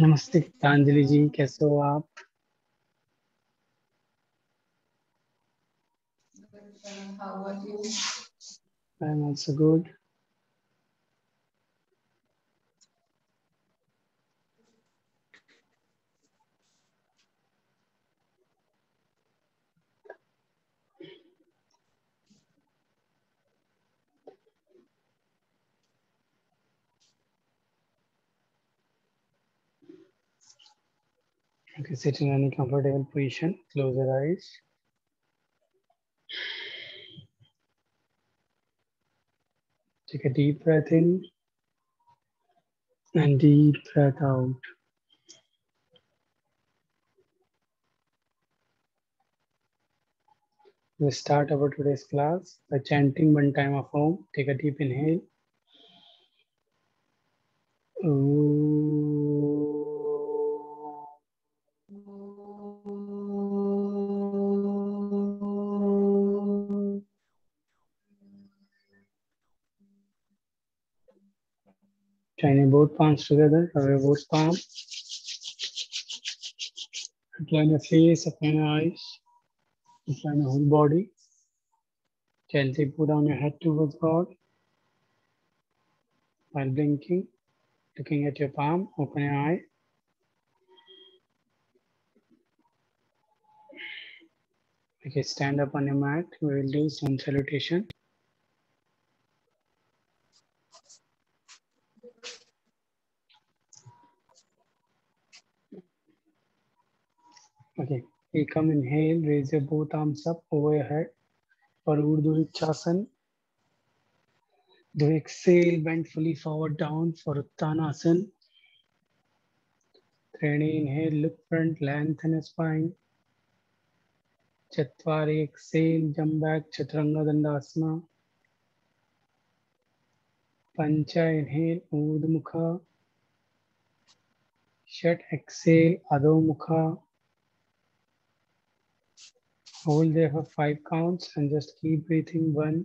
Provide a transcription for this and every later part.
नमस्ते गीतांजलि जी, कैसे हो आप? How are you? I am also good. Okay, sit in any comfortable position, close your eyes. Take a deep breath in and deep breath out. We'll start our today's class by chanting one time of Om. Take a deep inhale. Joining both palms together, cover both palms. Incline your face, open your eyes, incline your whole body. Gently put down your head towards God while blinking, looking at your palm, open your eye. Okay, stand up on your mat. We will do some salutation. Okay, you come inhale, raise your both arms up over your head for Urdhva Vrikshasan. Do exhale, bend fully forward down for Uttanasana. Treni, inhale, look front, lengthen your spine. Chatwari, exhale, jump back, Chaturanga Dandasana. Pancha, inhale, Urdhva Mukha. Shat, exhale, Adho Mukha. Hold there for 5 counts and just keep breathing. 1.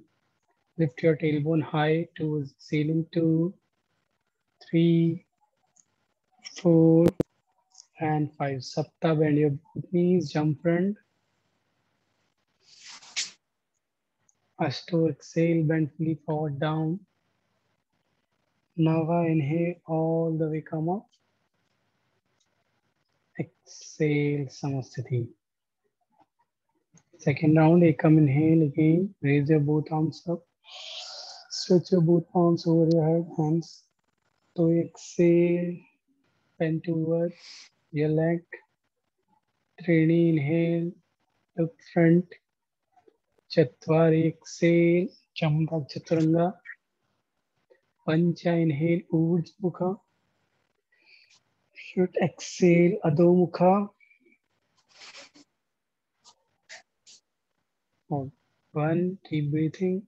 Lift your tailbone high to ceiling. 2, 3, 4, and 5. Sapta, bend your both knees, jump front. Ashto, exhale, bend fully forward down. Nava, inhale, all the way come up. Exhale, Samasthiti. Second round, Ekam, inhale again. Raise your both arms up. Stretch your both arms over your head, hands. To exhale, bend towards your leg. Treni, inhale, look front. Chatwari, exhale, jump back Chaturanga. Pancha, inhale, Urdhva Mukha. Should exhale, Adho Mukha. 1, keep breathing.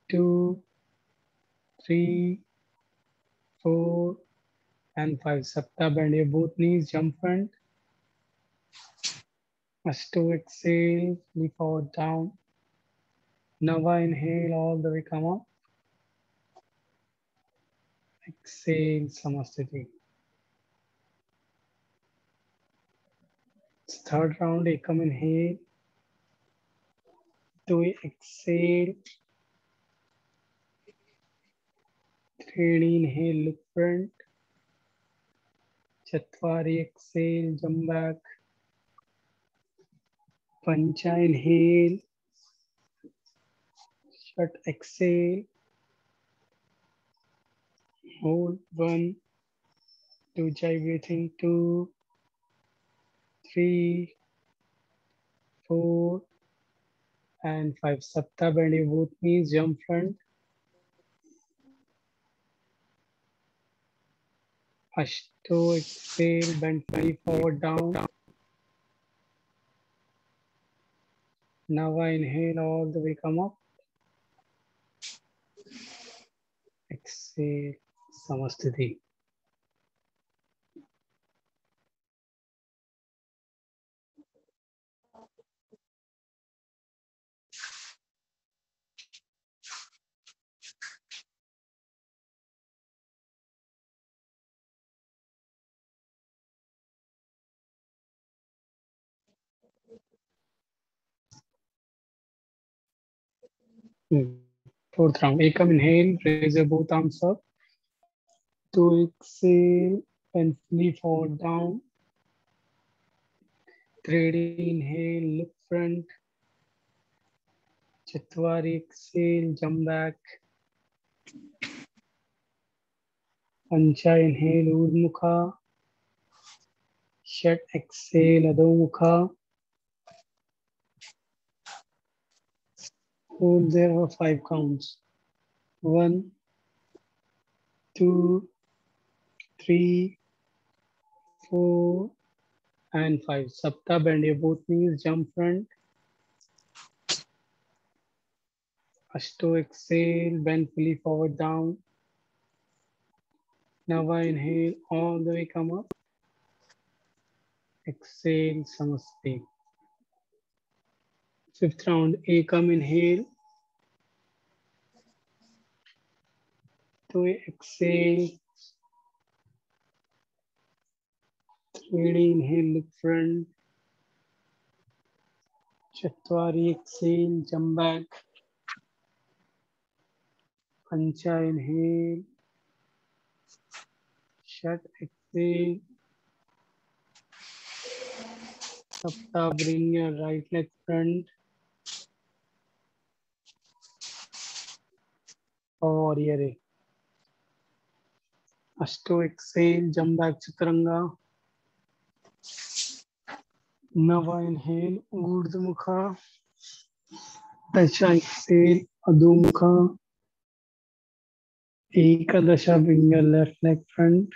2, 3, 4, and 5. Sapta, bend your both knees, jump front. Ashto, exhale, fully forward down. Nava, inhale, all the way come up. Exhale, Samasthiti. Third round, Ekam, inhale. 2, exhale. 3, inhale, look front. Chatwari, exhale, jump back. Pancha, inhale. Shut, exhale. Hold. 1, 2, jai breathing. 2, 3, 4, and 5. Sapta, bend your both knees, jump front. Ashto, exhale, bend fully forward down. Nava, inhale, all the way come up. Exhale, Samasthiti. Fourth round. Ekam, inhale, raise your both arms up. To exhale, and fully forward down. Three, inhale, look front. Chatwari, exhale, jump back. Pancha, inhale, Urdhmukha. Shat, exhale, Adhomukha. Hold there for 5 counts. 1, 2, 3, 4, and 5. Sapta, bend your both knees, jump front. Ashto, exhale, bend fully forward down. Nava, inhale, all the way come up. Exhale, Samasti. Fifth round, Ekam, inhale. To exhale. 3, inhale, look front. Chatwari, exhale, jump back. Pancha, inhale. Shat, exhale. Sapta, bring your right leg front. Warrior. Ashto, exhale, jump back, Chaturanga. Nava, inhale, Urdhmukha. Dasha, exhale, Adhomukha. Ekadasha, bring your left leg front.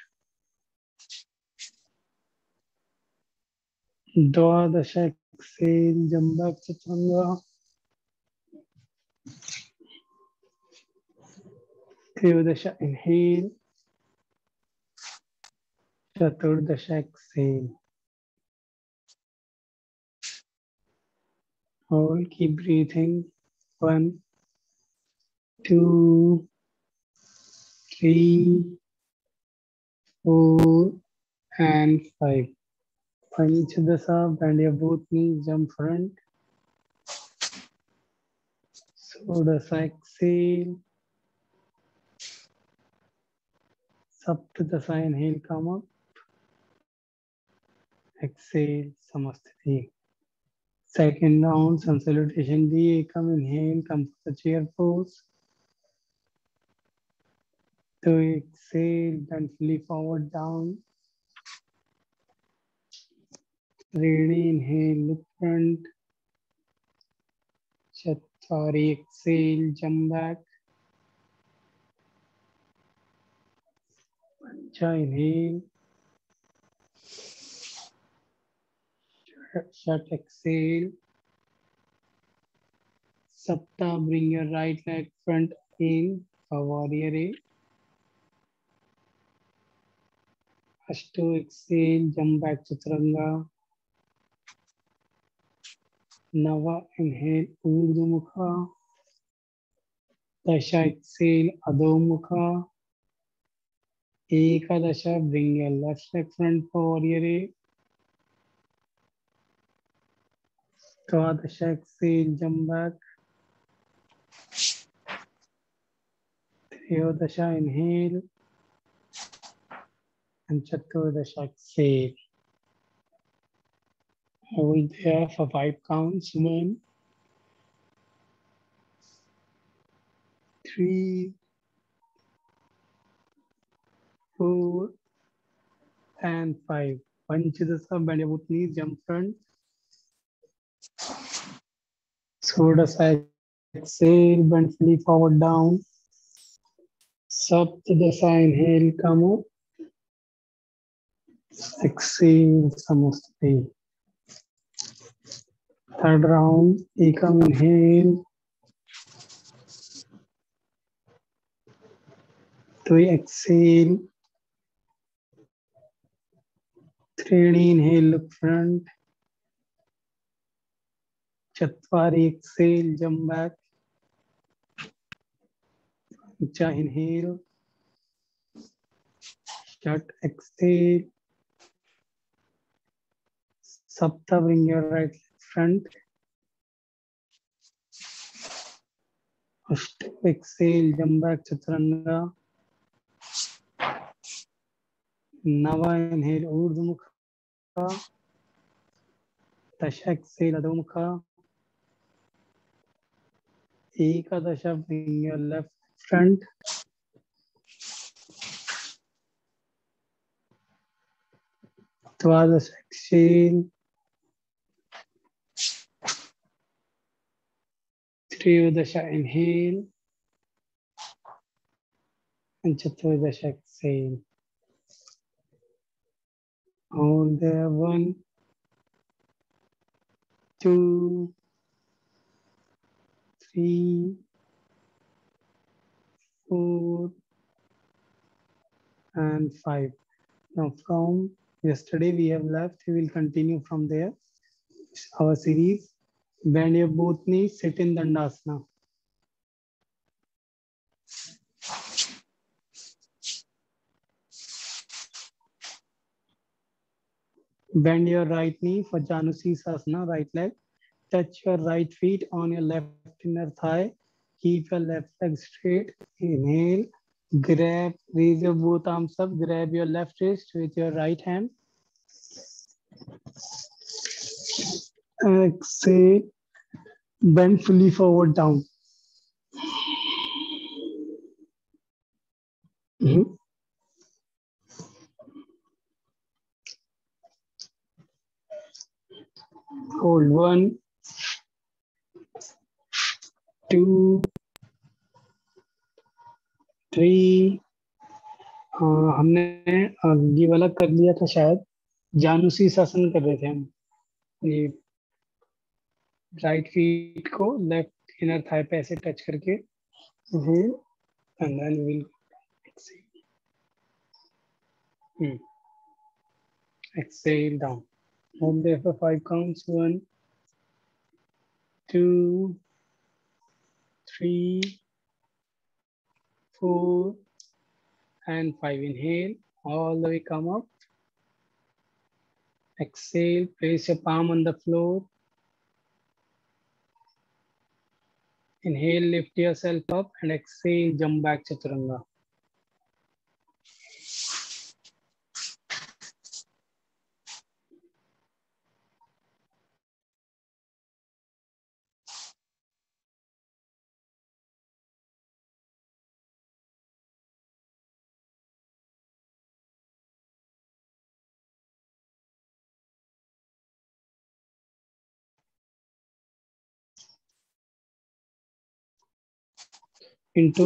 Dwadasha, exhale, jump back, Chaturanga. Triyodasha, inhale. Chaturdasha, exhale. Hold, keep breathing. 1, 2, 3, 4, and 5. Panchadasa, bend your both knees, jump front. Sodasa, exhale. Saptadasa, inhale, come up. Exhale, Samastiti. Second round, sun salutation D. Ekam, inhale, come to the chair pose. To exhale, bend fully forward down. Ready, inhale, look front. Chatwari, exhale, jump back. Pancha, inhale. Shat, exhale. Sapta, bring your right leg front in for warrior A. Ashto, exhale, jump back, Chaturanga. Nava, inhale, Urdhmukha. Dasha, exhale, Adhomukha. Ekadasha, bring your left leg front for warrior A. Dwadasha, exhale, jump back. Triyodasha, inhale. And Chaturdasha, exhale. Hold there for 5 counts. 1, 3, 4, and 5. Panchadasa, bend your both knees, jump front. Sodasa, exhale, bend fully forward down. Saptadasa, inhale, come up. Exhale, Samastiti. Third round, Ekam, inhale. To exhale. 3, inhale, look front. Chatwari, exhale, jump back. Pancha, inhale. Shat, exhale. Sapta, bring your right leg front. Exhale, jump back Chaturanga. Nava, inhale, Urdhva Mukha. Dasha, exhale, Adho Mukha. Ekadasha, bring your left front. Dvadasha, exhale. Triyodasha, inhale. And Chaturdasha, exhale. Hold there. 1, 2, 3, 4, and 5. Now from yesterday we have left, we will continue from there. Our series. Bend your both knees, sit in Dandasana. Bend your right knee for Janusirsasana, right leg. Touch your right feet on your left inner thigh. Keep your left leg straight. Inhale, grab, raise your both arms up, grab your left wrist with your right hand. Exhale, bend fully forward down. Hold 1, 2, 3. हमने ये वाला कर लिया था शायद, जानुसीर्सासन कर रहे थे हम. ये राइट फीट को लेफ्ट इनर थाई पे ऐसे टच करके inhale and then we'll exhale. Exhale down. Hold there for 5 counts. 1, 2, 3, 4, and 5. Inhale, all the way come up. Exhale, place your palm on the floor. Inhale, lift yourself up, and exhale, jump back Chaturanga.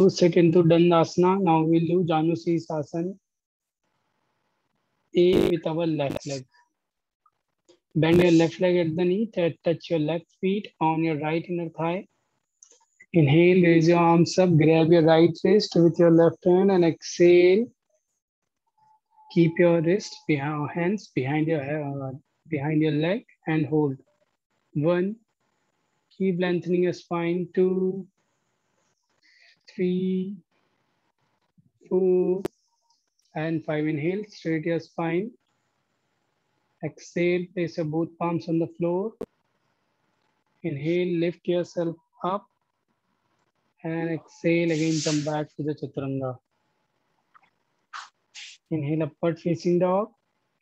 Sit into Dandasana. Now we'll do Janusirsasana A with our left leg. Bend your left leg at the knee, touch your left feet on your right inner thigh. Inhale, raise your arms up, grab your right wrist with your left hand and exhale. Keep your wrist behind, hands behind your leg and hold. 1, keep lengthening your spine. 2, 3, 4, and 5. Inhale, straight your spine. Exhale, place your both palms on the floor. Inhale, lift yourself up. And exhale, again come back to the Chaturanga. Inhale, upward facing dog.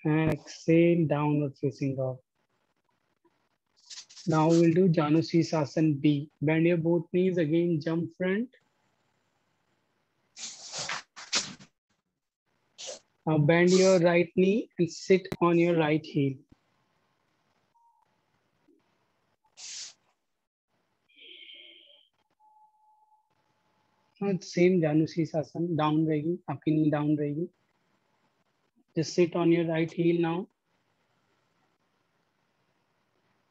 And exhale, downward facing dog. Now we'll do Janusirsasana B. Bend your both knees, again jump front. Now bend your right knee and sit on your right heel. Same Janusirsasana, down रहेगी, आपकी knee down रहेगी. Just sit on your right heel now.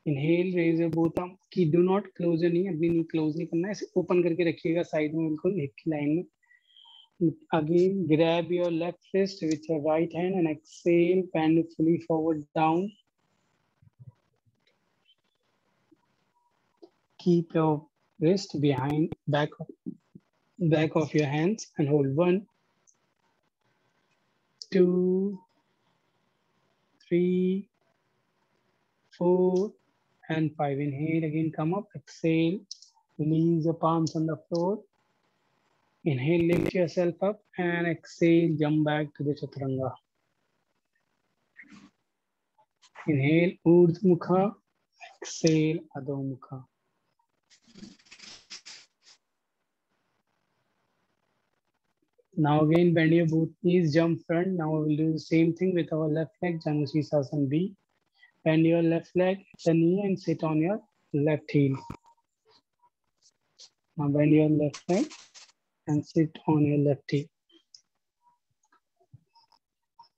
Inhale, raise your both arms. Do not close your knee. अपनी knee close नहीं करना है, ऐसे open करके रखिएगा side में बिल्कुल hip की line में. Again, grab your left wrist with your right hand and exhale, bend it fully forward down. Keep your wrist behind back of your hands and hold 1, 2, 3, 4, and 5. Inhale, again come up, exhale, Release your palms on the floor. Inhale, lift yourself up, and exhale, jump back to the Chaturanga. Inhale, Urdhva Mukha. Exhale, Adho Mukha. Now again, bend your both knees, jump front. Now we will do the same thing with our left leg, Janu Sirsasana B. Bend your left leg at the knee and sit on your left heel. Now bend your left leg and sit on your left heel.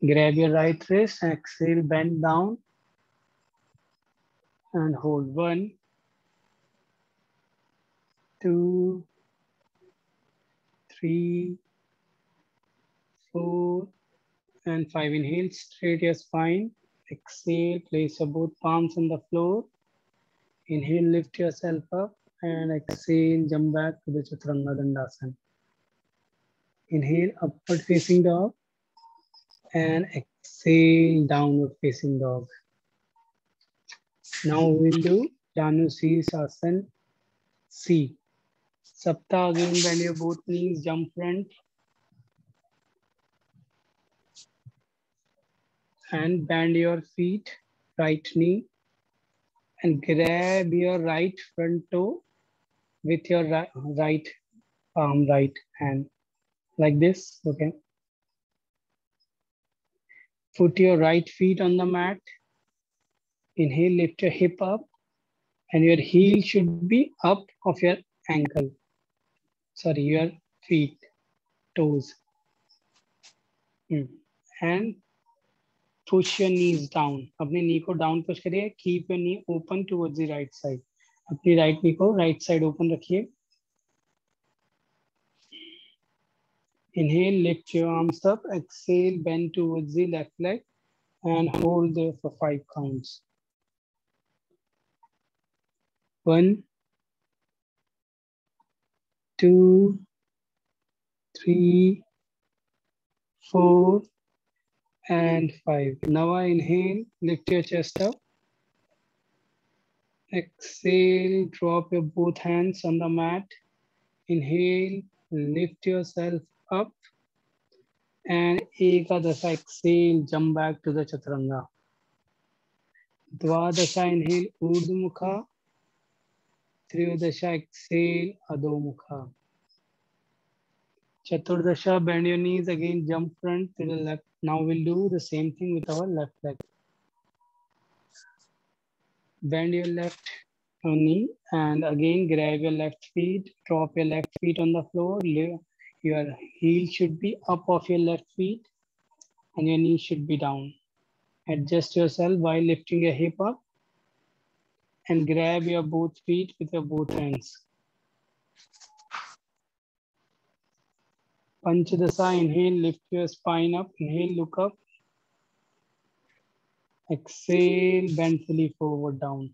Grab your right wrist, exhale, bend down and hold 1, 2, 3, 4, and 5. Inhale, straight your spine. Exhale, place your both palms on the floor. Inhale, lift yourself up, and exhale, jump back to the Chaturanga Dandasana. Inhale, upward facing dog, and exhale, downward facing dog. Now we'll do Janu Sirsasana C. Sapta, again bend your both knees, jump front. And bend your feet, right knee. And grab your right front toe with your right palm, right hand. Like this, okay? Put your right feet on the mat. Inhale, lift your hip up. And your heel should be up of your ankle. Sorry, your feet, toes. And push your knees down. अपने knee को down push करिए. Keep your knee open towards the right side. अपनी right knee को right side open रखिए. Inhale, lift your arms up. Exhale, bend towards the left leg and hold there for 5 counts. 1, 2, 3, 4, and 5. Now inhale, lift your chest up. Exhale, drop your both hands on the mat. Inhale, lift yourself up. And Ekadasha, exhale, jump back to the Chaturanga. Dvadasha, inhale, Urdhva Mukha. Triyodasha, exhale, Adho Mukha. Chaturdasha, bend your knees, again jump front to the left. Now we'll do the same thing with our left leg. Bend your left knee and again grab your left feet, drop your left feet on the floor. Your heel should be up of your left feet and your knee should be down. Adjust yourself while lifting your hip up and grab your both feet with your both hands. Panchadasa, inhale, lift your spine up. Inhale, look up. Exhale, bend fully forward down.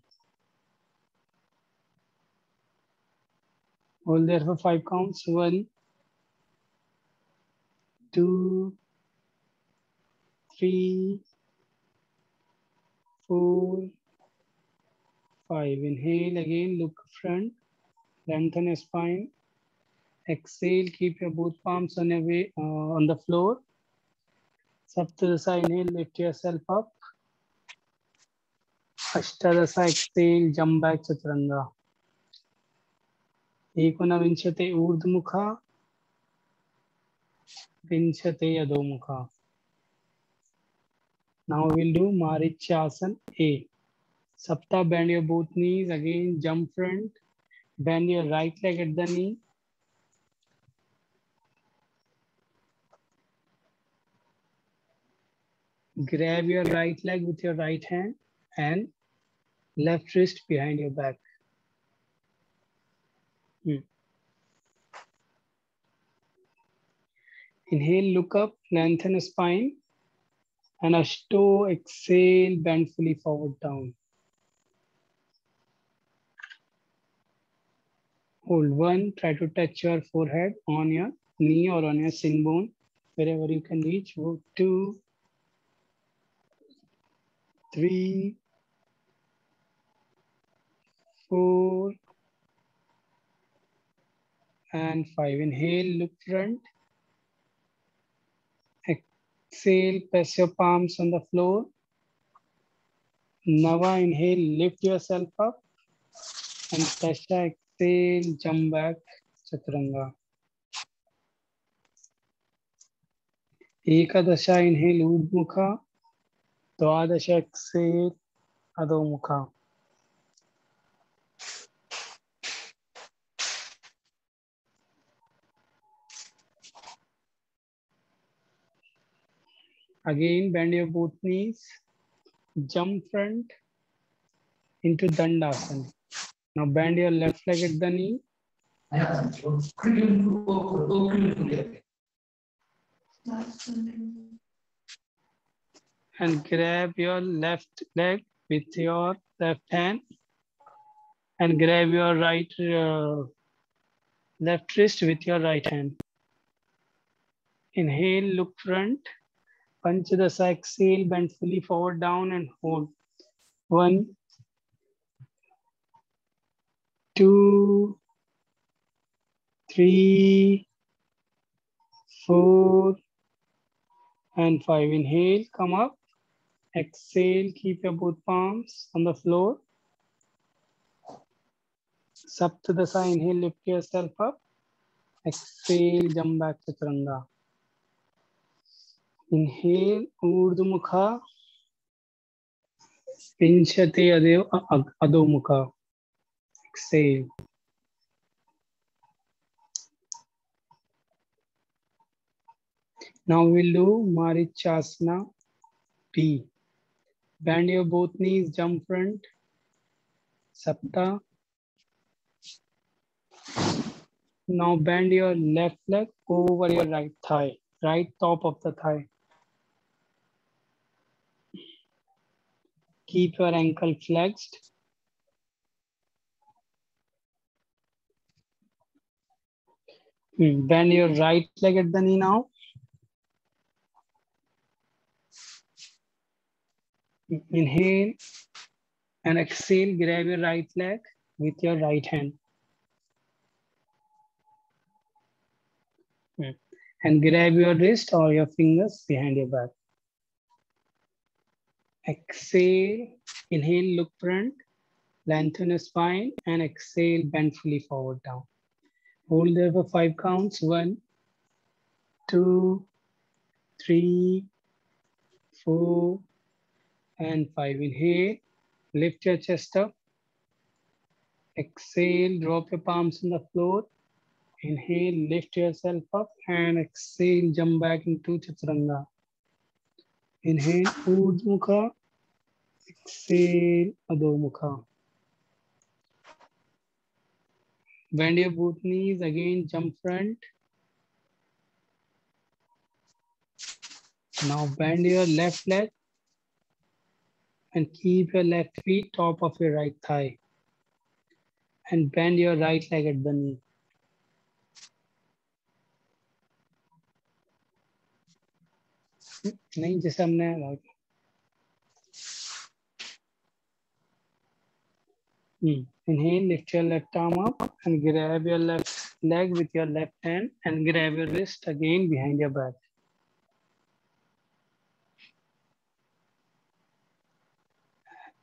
Hold there for 5 counts. 1, 2, 3, 4, 5. Inhale again, look front, lengthen your spine. Exhale, keep your both palms on your way on the floor. Saptadasa, inhale, lift yourself up. Ashtadasa, exhale, jump back Chaturanga. Ekonavinshate Urdhva Mukha. Vinshate Adho Mukha. Now we'll do Marichasana A. Sapta, bend your both knees, again jump front. Bend your right leg at the knee. Grab your right leg with your right hand and left wrist behind your back. Inhale, look up, lengthen spine. And Ashto, exhale, bend fully forward down. Hold 1, try to touch your forehead on your knee or on your shin bone, wherever you can reach. 2, 3, 4, and 5. Inhale, look front. Exhale, press your palms on the floor. Nava, inhale, lift yourself up. And Tasha, exhale, jump back, Chaturanga. Ekadasha, inhale, Urdhmukha. Dwadasha, exhale, Adhomukha. Again, bend your both knees. Jump front into Dandasana. Now bend your left leg at the knee. And grab your left leg with your left hand. And grab your left wrist with your right hand. Inhale, look front. Panchadasa, exhale, bend fully forward down and hold. 1, 2, 3, 4, and 5. Inhale, come up. Exhale, keep your both palms on the floor. Saptadasa, inhale, lift yourself up. Exhale, jump back to Chaturanga. Inhale, Urdhmukha. Pinchate Adhomukha. Exhale. Now we'll do Marichasana B. Bend your both knees, jump front. Sapta. Now bend your left leg over your right thigh, right top of the thigh. Keep your ankle flexed. Bend your right leg at the knee now. Inhale and exhale, grab your right leg with your right hand. And grab your wrist or your fingers behind your back. Exhale, inhale, look front, lengthen your spine, and exhale, bend fully forward down. Hold there for 5 counts. 1, 2, 3, 4, and 5. Inhale, lift your chest up. Exhale, drop your palms on the floor. Inhale, lift yourself up, and exhale, jump back into Chaturanga. Inhale, Urdhmukha. Exhale, Adhomukha. Bend your both knees, again jump front. Now bend your left leg and keep your left feet top of your right thigh. And bend your right leg at the knee. नहीं जैसे हमने Inhale, lift your left arm up and grab your left leg with your left hand and grab your wrist again behind your back.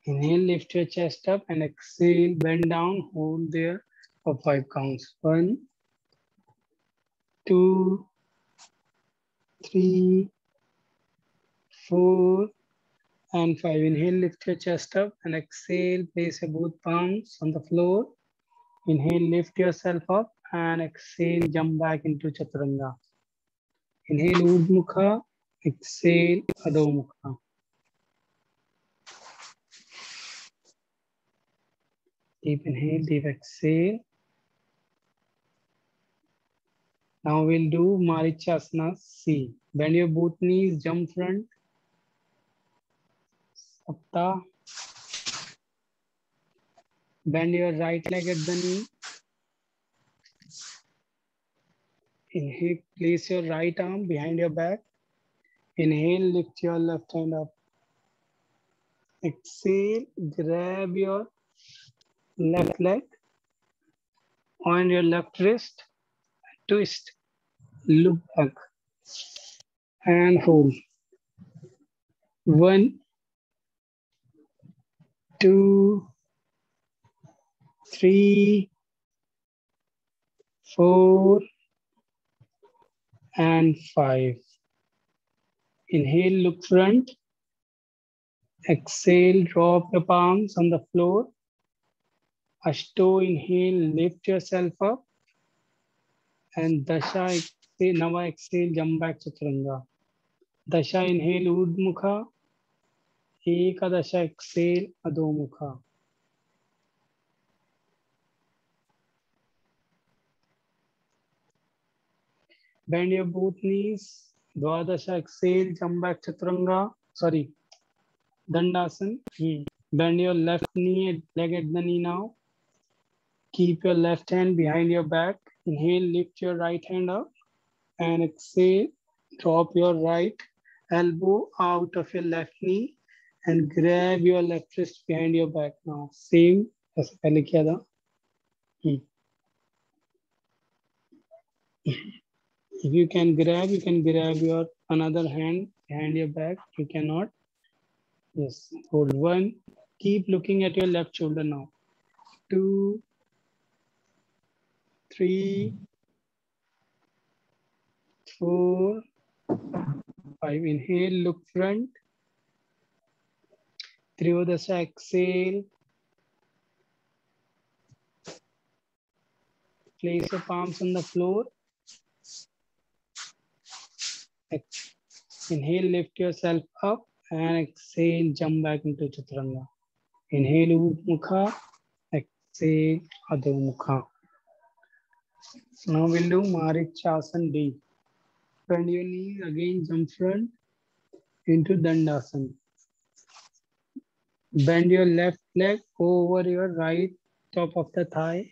Inhale, lift your chest up and exhale, bend down, hold there for 5 counts. 1, 2, 3, 4, and 5. Inhale, lift your chest up and exhale, place your both palms on the floor. Inhale, lift yourself up and exhale, jump back into Chaturanga. Inhale, Urdhmukha. Exhale, Adhomukha. Deep inhale, deep exhale. Now we'll do Marichasana C. Bend your both knees, jump front. Sapta. Bend your right leg at the knee. Inhale, place your right arm behind your back. Inhale, lift your left hand up. Exhale, grab your left leg on your left wrist twist, look back, and hold. 1, 2, 3, 4, and 5. Inhale, look front. Exhale, drop your palms on the floor. Ashto, inhale, lift yourself up. And Dasha, exhale, Nava, exhale, jump back Chaturanga. Dasha, inhale, Urdhmukha. Ekadasha, exhale, Adhomukha. Bend your both knees. Dwadasha, exhale, jump back Chaturanga. Sorry, Dandasana. Bend your left knee, leg at the knee now. Keep your left hand behind your back. Inhale, lift your right hand up. And exhale, drop your right elbow out of your left knee and grab your left wrist behind your back now. Same as पहले किया था. If you can grab your another hand behind your back. You cannot. Yes, hold 1. Keep looking at your left shoulder now. 2, 3, 4, 5. Inhale, look front. Triyodasha, exhale. Place your palms on the floor. Inhale, lift yourself up and exhale, jump back into Chaturanga. Inhale, Urdhmukha. Exhale, Adhomukha. Now we'll do Marichasana D. Bend your knees, again jump front into Dandasana. Bend your left leg over your right top of the thigh.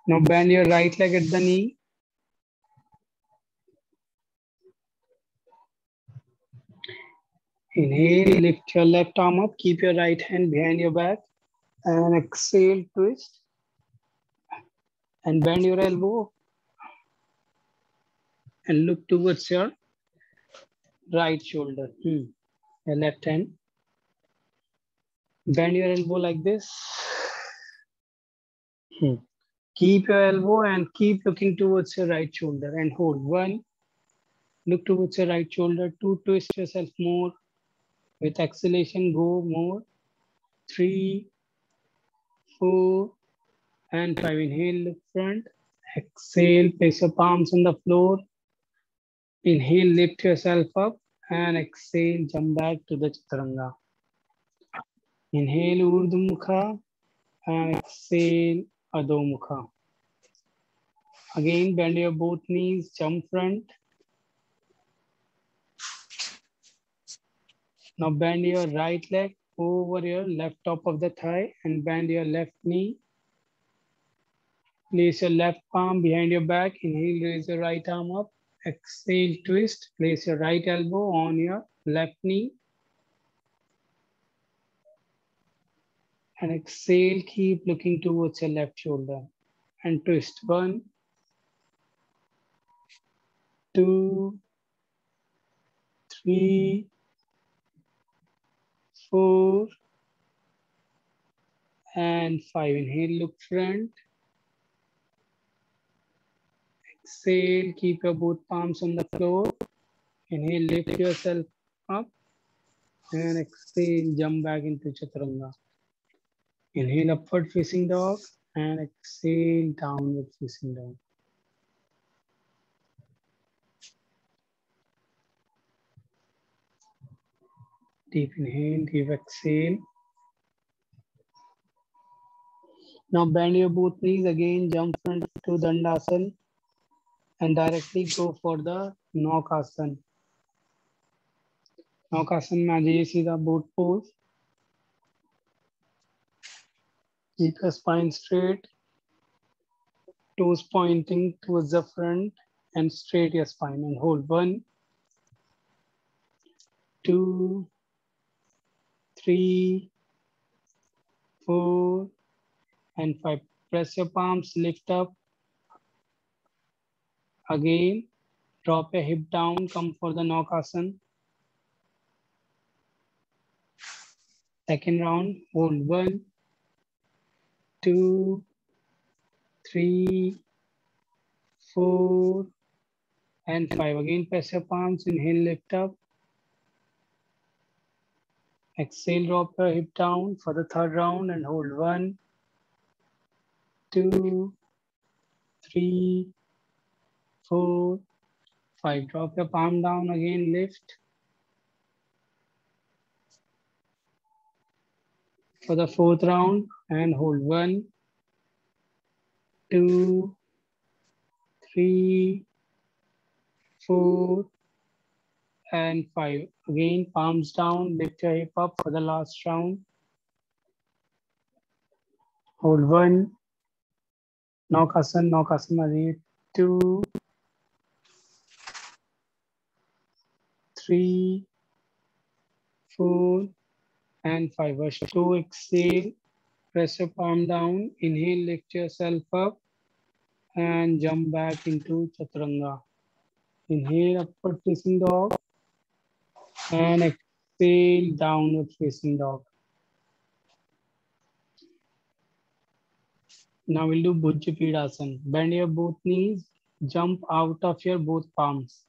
Now bend your right leg at the knee. Inhale, lift your left arm up, keep your right hand behind your back, and exhale, twist. And bend your elbow and look towards your right shoulder, your left hand. Bend your elbow like this. Keep your elbow and keep looking towards your right shoulder and hold. 1, look towards your right shoulder. 2, twist yourself more. With exhalation, go more. 3, 4, and 5. Inhale, look front. Exhale, place your palms on the floor. Inhale, lift yourself up. And exhale, jump back to the Chaturanga. Inhale, Urdhmukha. And exhale, Adhomukha. Again, bend your both knees, jump front. Now bend your right leg over your left top of the thigh and bend your left knee. Place your left palm behind your back. Inhale, raise your right arm up. Exhale, twist. Place your right elbow on your left knee. And exhale, keep looking towards your left shoulder. And twist. 1, 2, 3, 4, and 5. Inhale, look front. Exhale, keep your both palms on the floor. Inhale, lift yourself up. And exhale, jump back into Chaturanga. Inhale, upward facing dog. And exhale, downward facing dog. Deep inhale, deep exhale. Now bend your both knees again, jump front to Dandasana and directly go for the Naukasana. Naukasana में आ जाइए सीधा boat pose. Keep your spine straight, toes pointing towards the front and straight your spine and hold. 1, 2, 3, 4 and 5. Press your palms, lift up. Again, drop your hip down, come for the Naukasana. Second round, hold 1, 2, 3, 4 and 5. Again, press your palms, inhale, lift up. Exhale, drop your hip down for the third round and hold 1, 2, 3, 4, 5. Drop your palm down, again lift. For the fourth round and hold 1, 2, 3, 4 and 5. Again, palms down, lift your hip up for the last round. Hold 1, Naukasana, Naukasana, 2, 3, 4 and 5. Ashto, exhale, press your palm down, inhale, lift yourself up and jump back into Chaturanga. Inhale, upward facing dog and exhale, downward facing dog. Now we'll do Bhujya Pidasana. Bend your both knees, jump out of your both palms.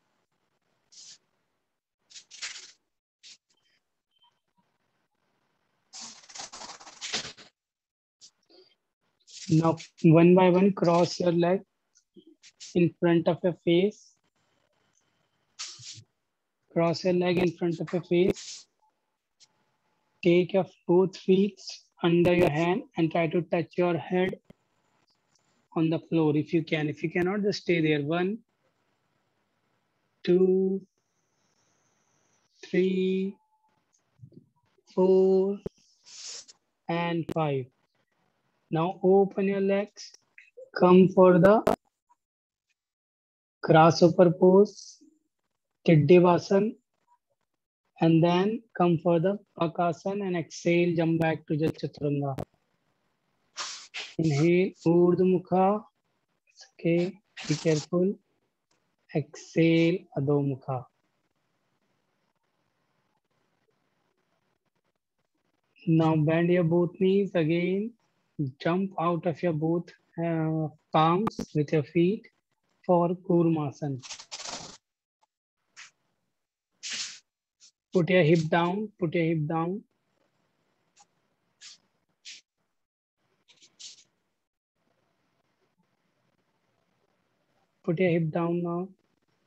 Now, one by one, cross your leg in front of your face. Cross your leg in front of your face. Take your both feet under your hand and try to touch your head on the floor if you can. If you cannot, just stay there. 1, 2, 3, 4 and 5. Now open your legs. Come for the grasshopper pose, Tiddivasana, and then come for the Pakasana and exhale, jump back to the Chaturanga. Inhale, Urdhva Mukha. Okay, be careful. Exhale, Adho Mukha. Now bend your both knees again. Jump out of your both palms with your feet for Kurmasana. Put your hip down, put your hip down. Put your hip down now.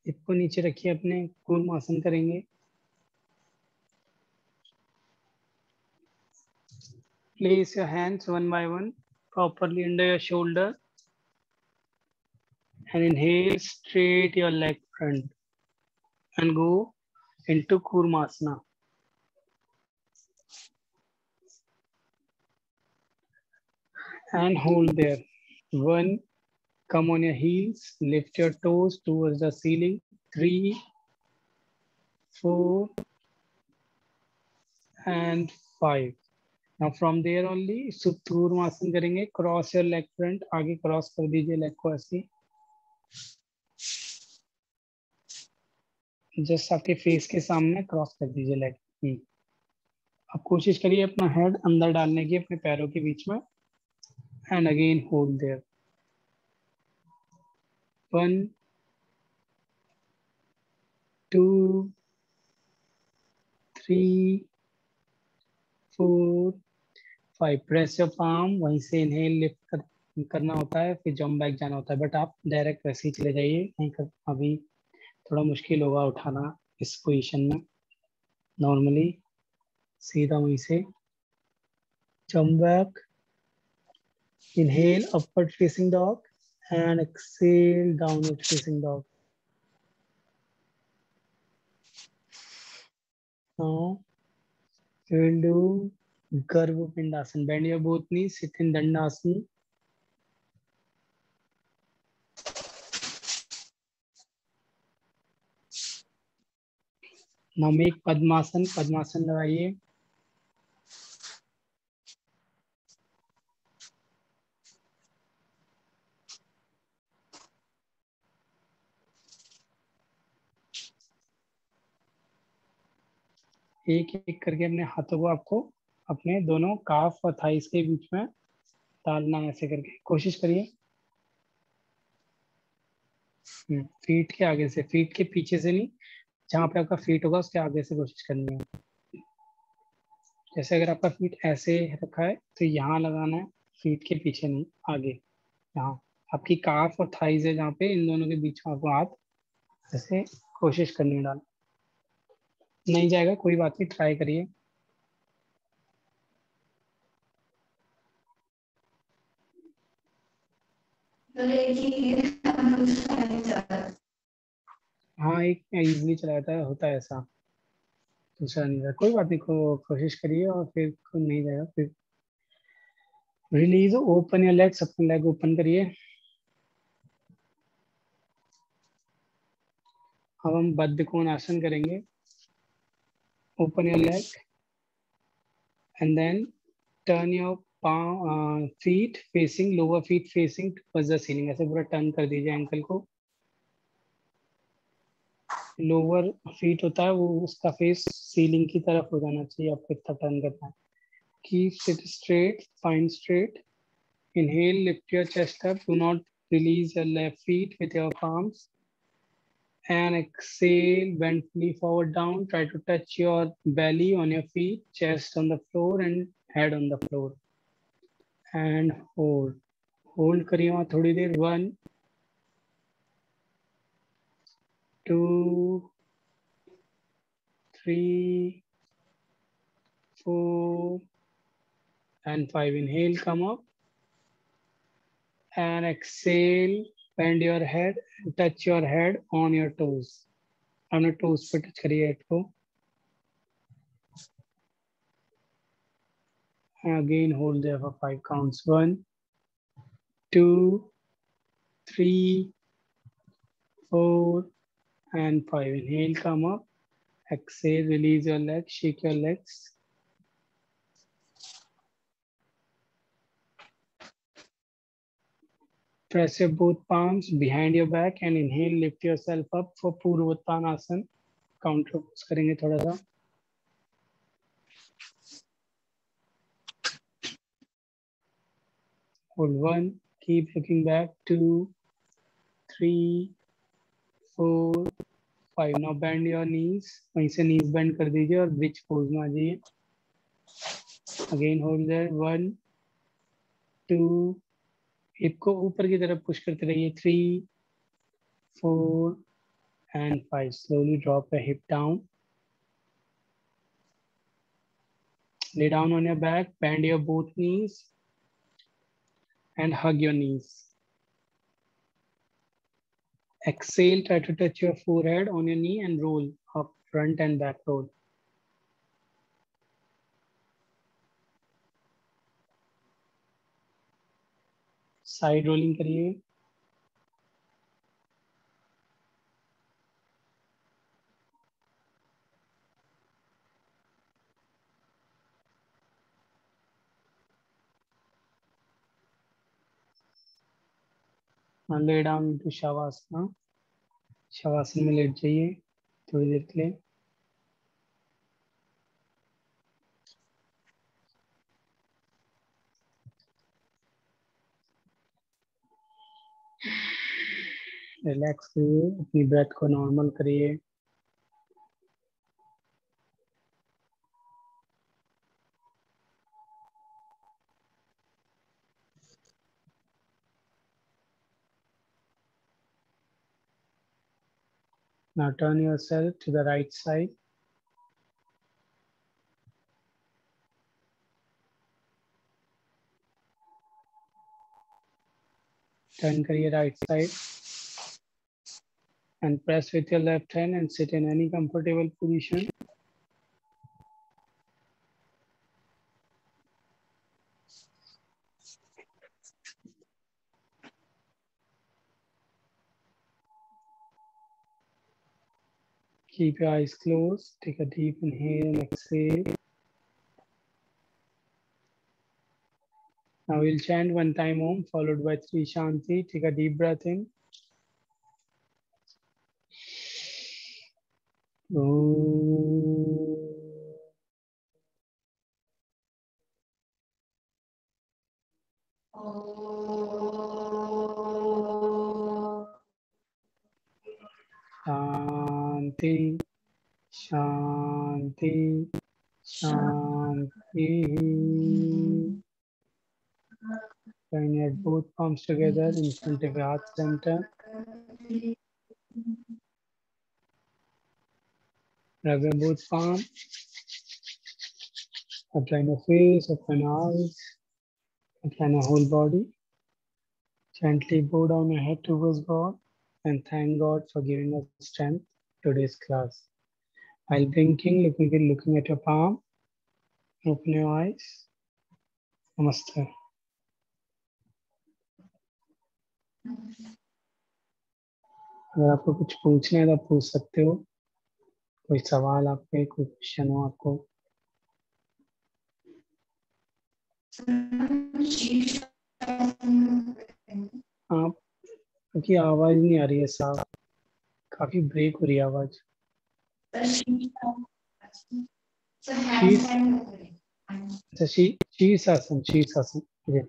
Hip को नीचे रखिए अपने, कूर्मासन करेंगे. Place your hands one by one properly under your shoulder and inhale, straight your leg front and go into Kurmasana. And hold there. 1, come on your heels, lift your toes towards the ceiling. 3, 4 and 5. Now from there only Supta Kurmasana करेंगे. Cross your leg front, आगे cross कर दीजिए leg को ऐसे. Just आपके face के सामने cross कर दीजिए leg. अब कोशिश करिए अपना head अंदर डालने की अपने पैरों के बीच में. And again hold there. 1, 2, 3, 4, 5. Press your palm. वहीं से inhale lift करना होता है, फिर jump back जाना होता है. बट आप डायरेक्ट वैसे ही चले जाइए. नहीं कर, अभी थोड़ा मुश्किल होगा उठाना इस पोजीशन में. नॉर्मली सीधा वहीं से jump back. Inhale, upward facing dog and exhale, downward facing dog. Now we will do Garbha Pindasana. Bend your both knees, sit in Dandasana. Now make Padmasana. Padmasana लगाइए. एक एक करके अपने हाथों को आपको अपने दोनों काफ और थाइस के बीच में डालना है, ऐसे करके कोशिश करिए। फीट के आगे से, फीट के पीछे से नहीं, जहाँ पे आपका फीट होगा उसके आगे से कोशिश करनी है। जैसे अगर आपका फीट ऐसे रखा है तो यहाँ लगाना है, फीट के पीछे नहीं, आगे। यहाँ आपकी काफ और थाइज है जहाँ पे, इन दोनों के बीच में आपको हाथ ऐसे कोशिश करनी है डाल। नहीं जाएगा कोई बात नहीं, ट्राई करिए। हाँ, एक इजीली चला जाता है, होता है ऐसा। दूसरा नहीं जाएगा, कोई बात नहीं, कोशिश करिए और फिर नहीं जाएगा फिर रिलीज। ओपन योर लेग्स, अपने लेग ओपन करिए। अब हम बद्ध कोणासन करेंगे। Open your leg and then turn your feet facing, lower feet facing towards the ceiling. ऐसे पूरा टर्न कर दीजिए एंकल को। लोअर फीट होता है वो, उसका फेस सीलिंग की तरफ हो जाना चाहिए, आपको इतना टर्न करना है। Keep seat straight, spine straight. Inhale, lift your chest up. Do not release your left feet with your palms. And exhale, bend fully forward down. Try to touch your belly on your feet, chest on the floor, and head on the floor. And hold. Hold करिए वहाँ थोड़ी देर। 1, 2, 3, 4, and 5. Inhale, come up. And exhale, bend your head and touch your head on your toes. अपने toes पे touch करिए head को। And again hold there for 5 counts. 1, 2, 3, 4, and 5. Inhale, come up. Exhale, release your legs, shake your legs. Press your both palms behind your back and inhale, lift yourself up for Purvottanasana. Counter pose करेंगे थोड़ा सा। Hold 1, keep looking back. 2, 3, 4, 5. Now bend your knees. वहीं से knees bend कर दीजिए और bridge pose में आ जाइए। Again hold there. 1, 2, हिप को ऊपर की तरफ पुश करते रहिए। 3, 4, and 5. Slowly drop your hip down. Lay down on your back, bend your both knees, and hug your knees. Exhale, try to touch your forehead on your knee and roll up, front and back roll. Side rolling करिए। Now lay down into Shavasana. Shavasana में late जाइए थोड़ी देर के लिए। Relax करिए, अपनी breath को normal करिए। Now turn yourself to the right side. Turn करिए right side and press with your left hand and sit in any comfortable position. Keep your eyes closed. Take a deep inhale and exhale. Now we'll chant one time Om followed by 3 Shanti. Take a deep breath in. Om. Shanti Shanti Shanti. Bring your both palms together in front of your heart center. Rub your both palms. Apply your face, open your eyes, apply your whole body. Gently bow down your head towards God and thank God for giving us strength today's class. While blinking, looking at your palm, open your eyes. Namaste. अगर आपको कुछ पूछना है तो आप पूछ सकते हो. कोई सवाल आप पे, कोई क्वेश्चन हो आपको. आपकी आवाज नहीं आ रही है साफ, काफी ब्रेक हो रही है आवाज. शीर्षासन ये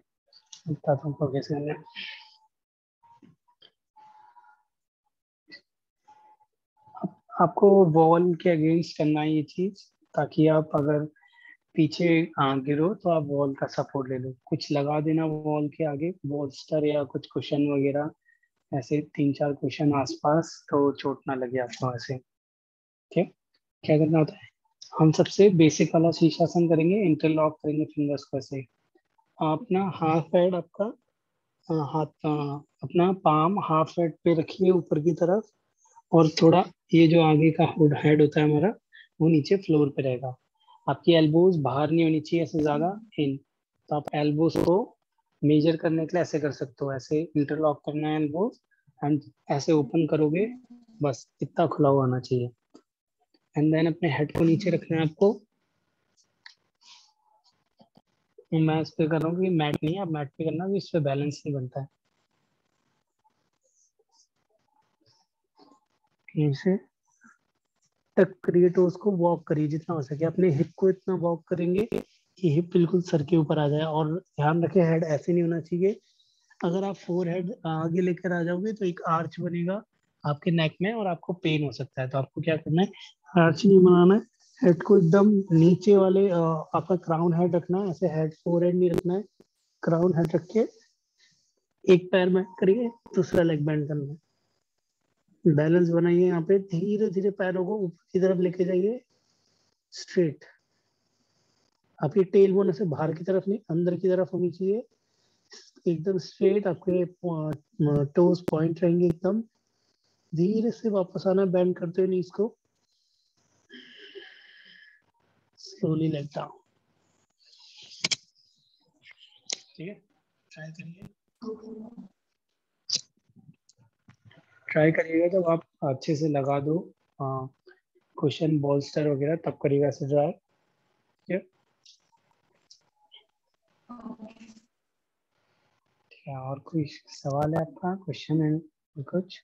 बताता हूँ आपको कैसे करना है. आपको वॉल के अगेंस्ट करना है ये चीज, ताकि आप अगर पीछे गिरो तो आप वॉल का सपोर्ट ले लो. कुछ लगा देना वॉल के आगे, बॉल्स्टर या कुछ कुशन वगैरह, ऐसे 3-4 कुशन आसपास, तो चोट ना लगे आपको ऐसे. ठीक, क्या करना होता है, हम सबसे बेसिक वाला शीर्षासन करेंगे. इंटरलॉक करेंगे फिंगर्स को ऐसे. आप ना हाफ हेड आपका हाथ अपना पाम हाफ हेड पे रखिए ऊपर की तरफ, और थोड़ा ये जो आगे का हेड होता है हमारा, वो नीचे फ्लोर पे रहेगा. आपकी एल्बोज बाहर नहीं होनी चाहिए ऐसे ज्यादा इन. तो आप एल्बोज को मेजर करने के लिए ऐसे कर सकते हो, ऐसे इंटरलॉक करना है एल्बोज, एंड ऐसे ओपन करोगे, बस इतना खुला हुआ होना चाहिए. एंड देन अपने हेड को नीचे रखना है आपको. मैं इस पे कर रहा हूँ कि मैट नहीं है, आप मैट पे करना, इस पे बैलेंस नहीं बनता है. से तक करिए तो उसको वॉक करिए जितना हो सके. अपने हिप को इतना वॉक करेंगे कि हिप बिल्कुल सर के ऊपर आ जाए. और ध्यान रखें, हेड ऐसे नहीं होना चाहिए. अगर आप फोर हेड आगे लेकर आ जाओगे तो एक आर्च बनेगा आपके नेक में और आपको पेन हो सकता है. तो आपको क्या करना है, आर्च नहीं बनाना है. हेड को एकदम नीचे वाले आपका क्राउन हेड रखना है. ऐसे हेड फोर हेड नहीं रखना है. क्राउन हेड रख के एक पैर में करिए, दूसरा लेग बेंड करना है. बैलेंस बनाइए. यहाँ पे धीरे धीरे पैरों को ऊपर की तरफ लेके जाइए, स्ट्रेट. आपकी टेल बोन ऐसे बाहर की तरफ नहीं, अंदर की तरफ होनी चाहिए, एकदम स्ट्रेट. आपके टोज पॉइंट रहेंगे एकदम. धीरे से वापस आना, बेंड करते हुए नीज को. Slowly leg down. ठीक है, ट्राई करिए. ट्राई करिएगा जब आप अच्छे से लगा दो क्वेश्चन बॉल्स्टर वगैरह, तब करिएगा ऐसे ट्राई. ठीक है, और कोई सवाल है आपका, क्वेश्चन है कुछ?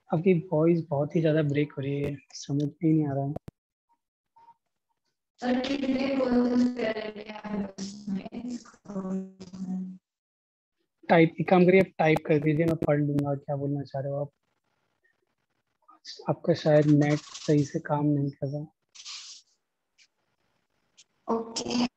आपकी वॉइस बहुत ही ज्यादा ब्रेक हो रही है, समझ में नहीं आ रहा है. टाइप एक काम करिए, आप टाइप कर दीजिए, मैं पढ़ लूंगा क्या बोलना चाह रहे हो आप. आपका शायद नेट सही से काम नहीं कर रहा. ओके.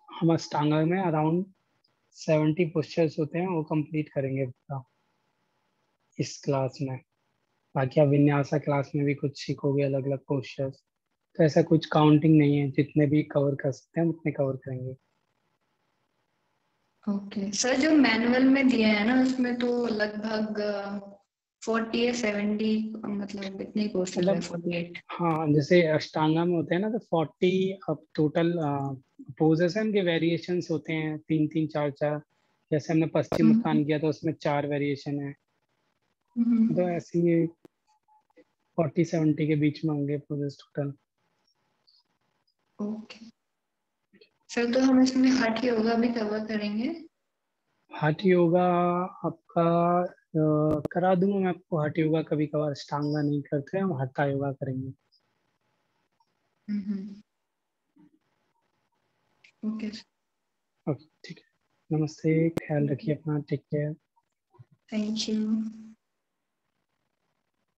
हम अष्टांगा में अराउंड 70 पोस्चर्स होते हैं, वो कंप्लीट करेंगे पूरा इस क्लास में. बाकी आप विन्यासा क्लास में भी कुछ सीखोगे, अलग अलग पोस्चर्स. तो ऐसा कुछ काउंटिंग नहीं है, जितने भी कवर कर सकते हैं हम उतने कवर करेंगे। ओके सर, जो मैनुअल में दिया है ना उसमें तो लगभग 40 या 70, मतलब इतने क्वेश्चन है, मतलब 48। हाँ, जैसे अष्टांगा में होते हैं ना, तो 40 अब टोटल पोजेस हैं, उनके वेरिएशंस होते हैं, तीन तीन चार चार। जैसे हमने पश्चिम उत्तान किया तो उसमें 4 वेरिएशन है। तो ऐसे ही 40-70 के बीच में होंगे पोजेस टोटल। ओके सर, तो हम इसमें हठ योगा भी कवर करेंगे। हठ योगा आपका करा दूंगा मैं आपको। हठ योगा कभी कभार अष्टांगा नहीं करते, हम हठा योगा करेंगे। ओके सर, ओके ठीक है। नमस्ते, ख्याल रखिए अपना, टेक केयर। Thank you.